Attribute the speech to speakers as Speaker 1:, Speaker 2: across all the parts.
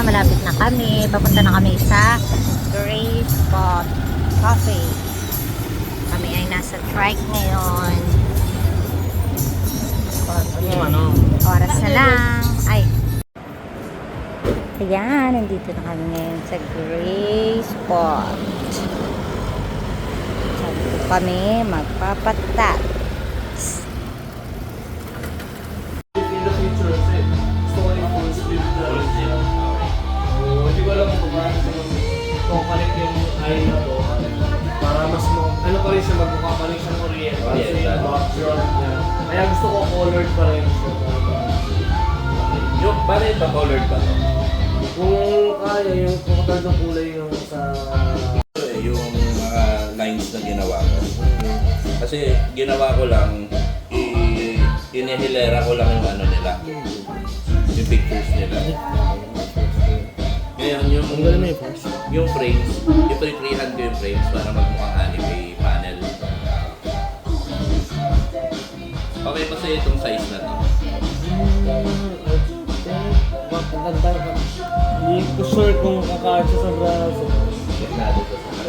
Speaker 1: malapit na kami. Papunta na kami sa Gray Spot Cafe. Kami ay nasa trike ngayon. Oras na lang. Ay. Ayan, nandito na kami ngayon sa Gray Spot. Dito kami magpapatats.
Speaker 2: Hindi ko alam kung paano connect yung eye na to para mas mo, ano pa rin siya magkakapalit siyang kuryente kasi yung background niya. Kaya gusto ko colored pa rin siya.
Speaker 3: Yung, paano ito colored ba to?
Speaker 2: Kung kaya, yung total ng kulay yung sa...
Speaker 3: Yung mga lines na ginawa ko. Kasi ginawa ko lang, inihilera ko lang yung ano nila. Yung pictures nila. Ngayon, yung frames, ipre-freehand ko yung frames para magmukhang anime panel. Okay pa sa'yo itong size na to?
Speaker 2: Hindi ko sure kung kakasya sa braso.
Speaker 3: Gitnado ko sa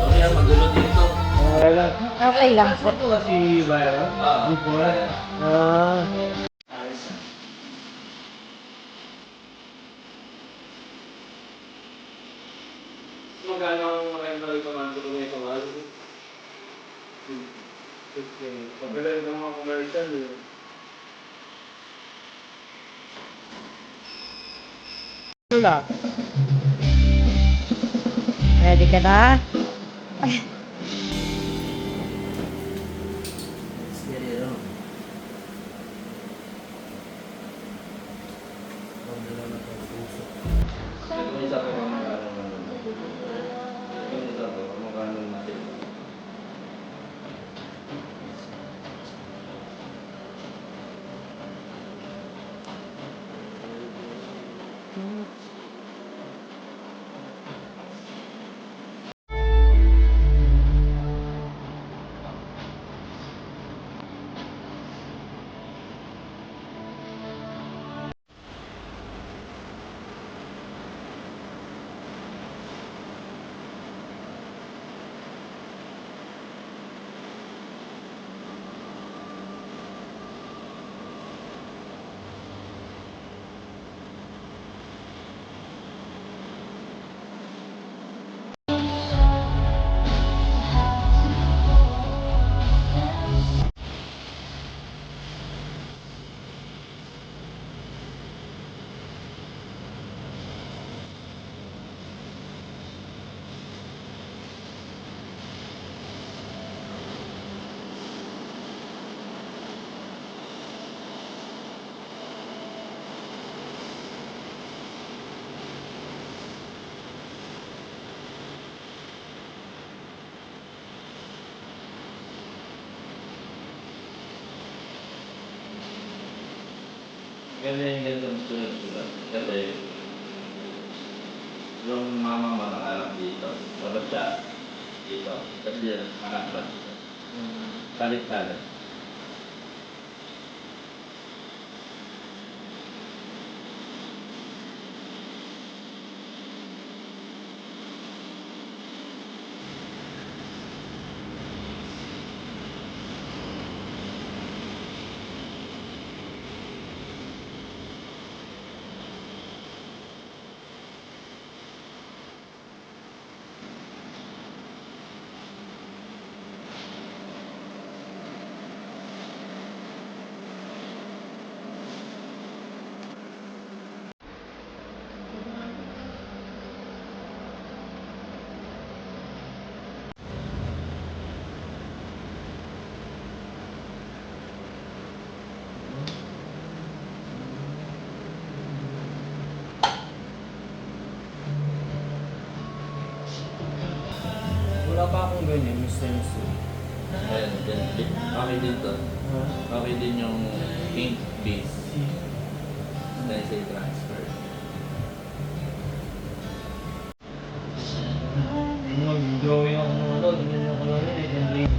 Speaker 3: okay, magulo dito.
Speaker 1: Okay lang po.
Speaker 2: Ito kasi viral? Before? Magkano ang rental ito man kung ito man? 15. Pagkala ng mga commercial eh. Wala.
Speaker 1: Ready ka na?
Speaker 3: Ganyan yung ganyan sunod-sunod. Kasi yung mama mo nakalap dito. Tapos siya dito. Tapos yan, nakakalap dito. Talit-talit.
Speaker 2: Wala pa akong ganyan, Mr.
Speaker 3: Ayan, okay din to. Okay din yung ink base. Dahil sa transfer.
Speaker 2: Mag-drawing ako ng ano, ganyan ako lang yun.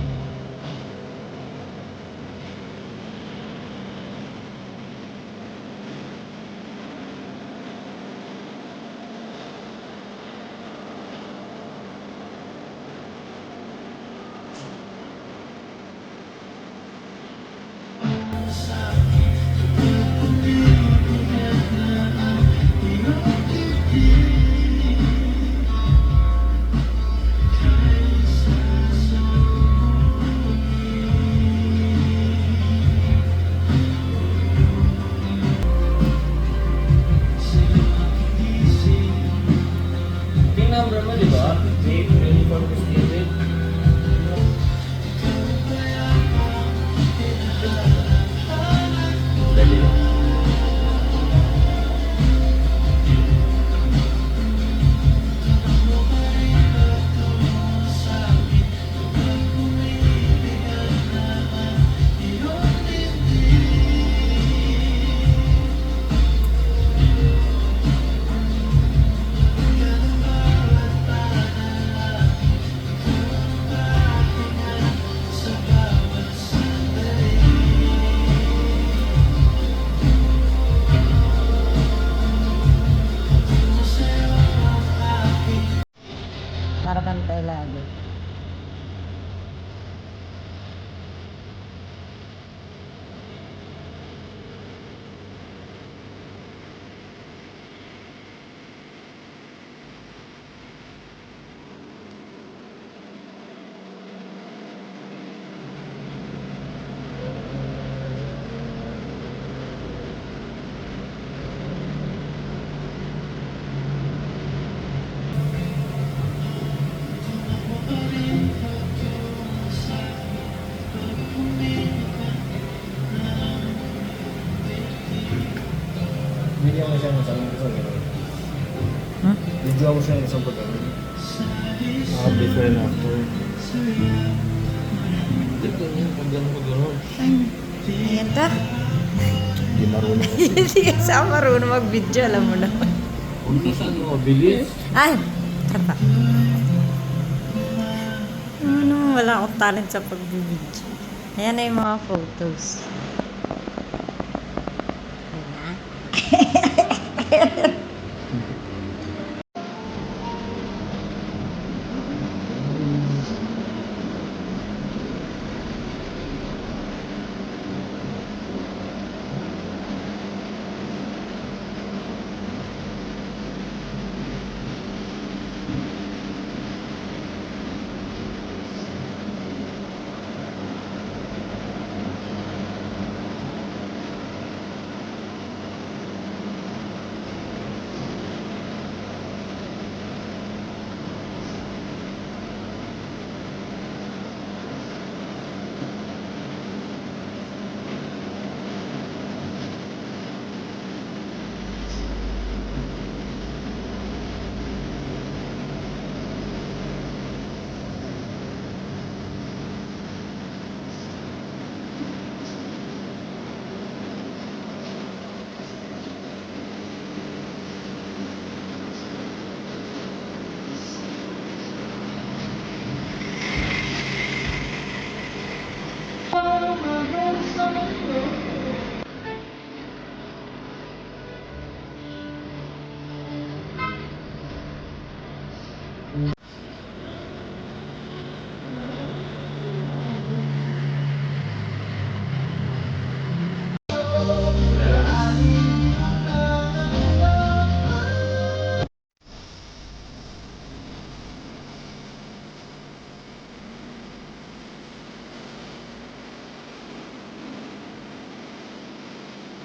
Speaker 2: mo siya ng isang gano'n.
Speaker 1: Hmm?
Speaker 2: Video mo siya ng isang gano'n. Before and after. Ito niya, pag gano'n.
Speaker 1: Ayan ta.
Speaker 2: Hindi marunong.
Speaker 1: Hindi kasi ako marunong mag-video, alam mo naman.
Speaker 2: Huwag na saan mo, bilis.
Speaker 1: Ay! Kata. Ano, wala akong talent sa pag-video. Ayan na yung mga photos. Ayan na.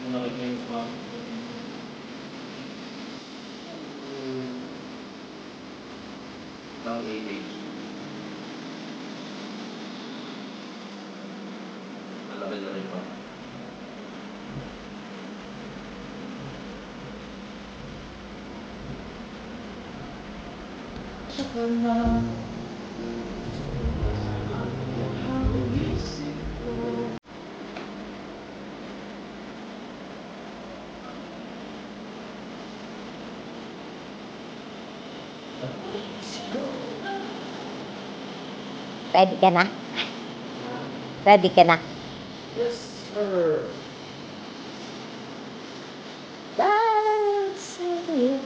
Speaker 2: Nakit na yung mom.
Speaker 3: Ang image. Malaki-laki pa.
Speaker 1: Ready ka na? Ready ka na?
Speaker 2: Yes, sir.
Speaker 1: That's you.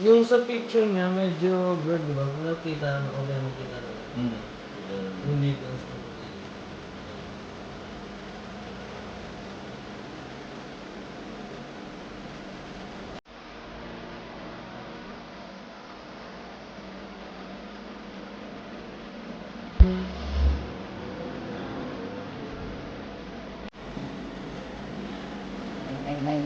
Speaker 2: Yung sa picture niya, medyo blurred, di ba? Kung nakita, okay mo kita na. Hindi ka sa
Speaker 1: May.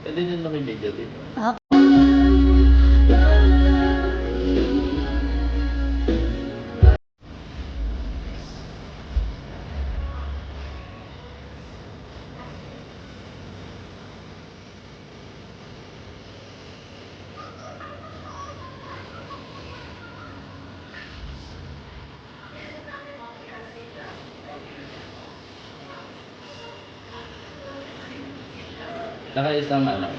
Speaker 3: Pwede din makibigyo dito. Saka isang ano,